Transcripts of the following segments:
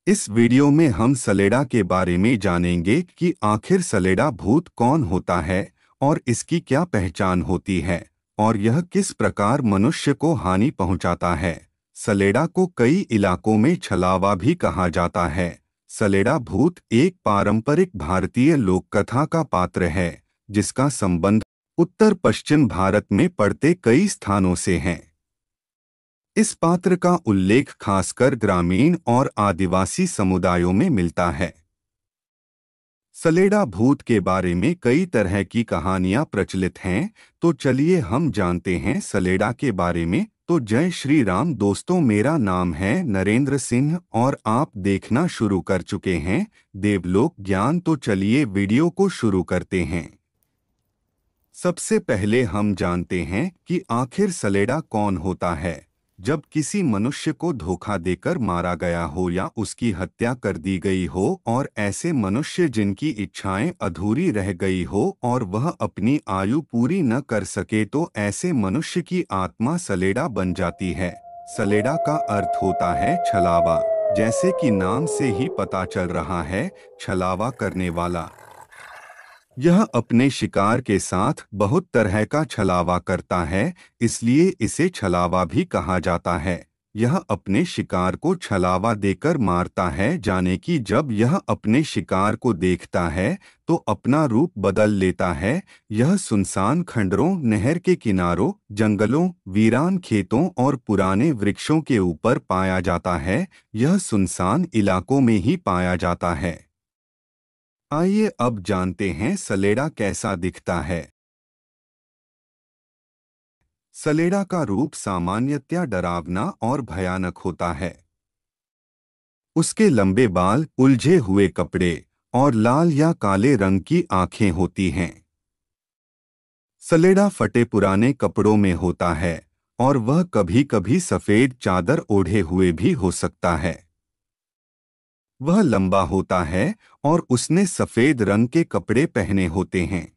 इस वीडियो में हम सलेड़ा के बारे में जानेंगे कि आखिर सलेड़ा भूत कौन होता है और इसकी क्या पहचान होती है और यह किस प्रकार मनुष्य को हानि पहुंचाता है। सलेड़ा को कई इलाकों में छलावा भी कहा जाता है। सलेड़ा भूत एक पारंपरिक भारतीय लोककथा का पात्र है जिसका संबंध उत्तर पश्चिम भारत में पड़ते कई स्थानों से है। इस पात्र का उल्लेख खासकर ग्रामीण और आदिवासी समुदायों में मिलता है। सलेड़ा भूत के बारे में कई तरह की कहानियां प्रचलित हैं, तो चलिए हम जानते हैं सलेड़ा के बारे में। तो जय श्री राम दोस्तों, मेरा नाम है नरेंद्र सिंह और आप देखना शुरू कर चुके हैं देवलोक ज्ञान। तो चलिए वीडियो को शुरू करते हैं। सबसे पहले हम जानते हैं कि आखिर सलेड़ा कौन होता है। जब किसी मनुष्य को धोखा देकर मारा गया हो या उसकी हत्या कर दी गई हो और ऐसे मनुष्य जिनकी इच्छाएं अधूरी रह गई हो और वह अपनी आयु पूरी न कर सके, तो ऐसे मनुष्य की आत्मा सलेड़ा बन जाती है। सलेड़ा का अर्थ होता है छलावा, जैसे कि नाम से ही पता चल रहा है, छलावा करने वाला। यह अपने शिकार के साथ बहुत तरह का छलावा करता है, इसलिए इसे छलावा भी कहा जाता है। यह अपने शिकार को छलावा देकर मारता है, जाने कि जब यह अपने शिकार को देखता है तो अपना रूप बदल लेता है। यह सुनसान खंडरों, नहर के किनारों, जंगलों, वीरान खेतों और पुराने वृक्षों के ऊपर पाया जाता है। यह सुनसान इलाकों में ही पाया जाता है। आइए अब जानते हैं सलेड़ा कैसा दिखता है। सलेड़ा का रूप सामान्यतया डरावना और भयानक होता है। उसके लंबे बाल, उलझे हुए कपड़े और लाल या काले रंग की आंखें होती हैं। सलेड़ा फटे पुराने कपड़ों में होता है और वह कभी-कभी सफेद चादर ओढ़े हुए भी हो सकता है। वह लंबा होता है और उसने सफेद रंग के कपड़े पहने होते हैं।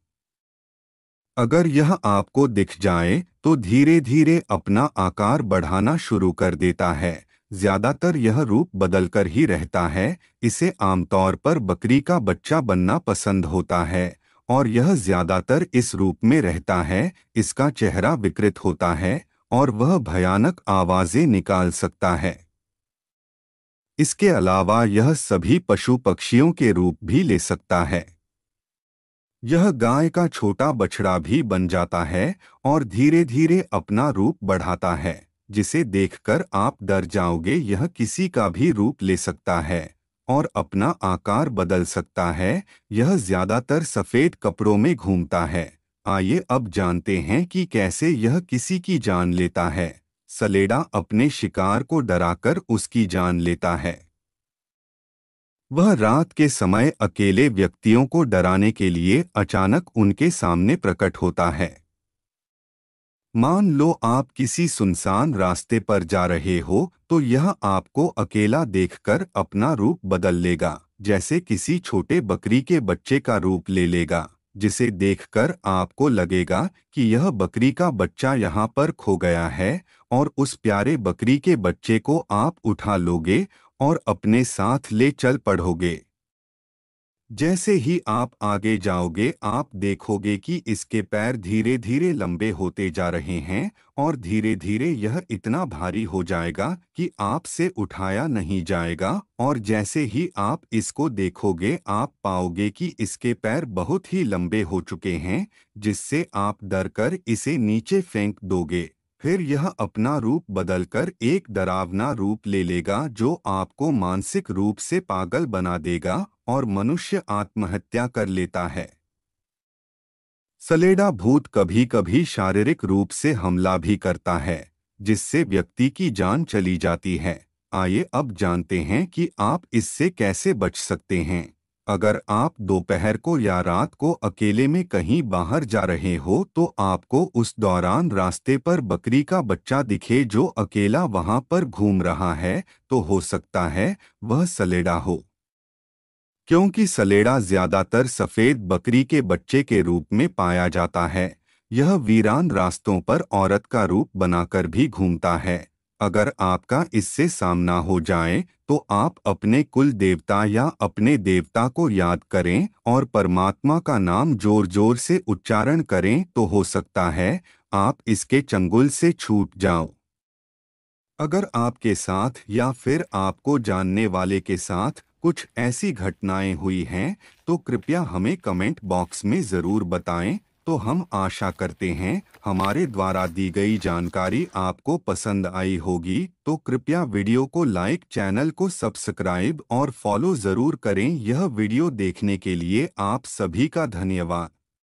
अगर यह आपको दिख जाए तो धीरे धीरे अपना आकार बढ़ाना शुरू कर देता है। ज्यादातर यह रूप बदलकर ही रहता है। इसे आमतौर पर बकरी का बच्चा बनना पसंद होता है और यह ज्यादातर इस रूप में रहता है। इसका चेहरा विकृत होता है और वह भयानक आवाजें निकाल सकता है। इसके अलावा यह सभी पशु पक्षियों के रूप भी ले सकता है। यह गाय का छोटा बछड़ा भी बन जाता है और धीरे धीरे अपना रूप बढ़ाता है, जिसे देखकर आप डर जाओगे। यह किसी का भी रूप ले सकता है और अपना आकार बदल सकता है। यह ज्यादातर सफेद कपड़ों में घूमता है। आइए अब जानते हैं कि कैसे यह किसी की जान लेता है। सलेड़ा अपने शिकार को डराकर उसकी जान लेता है। वह रात के समय अकेले व्यक्तियों को डराने के लिए अचानक उनके सामने प्रकट होता है। मान लो आप किसी सुनसान रास्ते पर जा रहे हो, तो यह आपको अकेला देखकर अपना रूप बदल लेगा, जैसे किसी छोटे बकरी के बच्चे का रूप ले लेगा, जिसे देखकर आपको लगेगा कि यह बकरी का बच्चा यहाँ पर खो गया है और उस प्यारे बकरी के बच्चे को आप उठा लोगे और अपने साथ ले चल पड़ोगे। जैसे ही आप आगे जाओगे, आप देखोगे कि इसके पैर धीरे धीरे लंबे होते जा रहे हैं और धीरे धीरे यह इतना भारी हो जाएगा कि आपसे उठाया नहीं जाएगा। और जैसे ही आप इसको देखोगे, आप पाओगे कि इसके पैर बहुत ही लंबे हो चुके हैं, जिससे आप डरकर इसे नीचे फेंक दोगे। फिर यह अपना रूप बदलकर एक डरावना रूप ले लेगा जो आपको मानसिक रूप से पागल बना देगा और मनुष्य आत्महत्या कर लेता है। सलेड़ा भूत कभी-कभी शारीरिक रूप से हमला भी करता है, जिससे व्यक्ति की जान चली जाती है। आइए अब जानते हैं कि आप इससे कैसे बच सकते हैं। अगर आप दोपहर को या रात को अकेले में कहीं बाहर जा रहे हो, तो आपको उस दौरान रास्ते पर बकरी का बच्चा दिखे जो अकेला वहां पर घूम रहा है, तो हो सकता है वह सलेड़ा हो। क्योंकि सलेड़ा ज्यादातर सफेद बकरी के बच्चे के रूप में पाया जाता है। यह वीरान रास्तों पर औरत का रूप बनाकर भी घूमता है। अगर आपका इससे सामना हो जाए तो आप अपने कुल देवता या अपने देवता को याद करें और परमात्मा का नाम जोर जोर से उच्चारण करें, तो हो सकता है आप इसके चंगुल से छूट जाओ। अगर आपके साथ या फिर आपको जानने वाले के साथ कुछ ऐसी घटनाएं हुई हैं तो कृपया हमें कमेंट बॉक्स में ज़रूर बताएं। तो हम आशा करते हैं हमारे द्वारा दी गई जानकारी आपको पसंद आई होगी। तो कृपया वीडियो को लाइक, चैनल को सब्सक्राइब और फॉलो ज़रूर करें। यह वीडियो देखने के लिए आप सभी का धन्यवाद।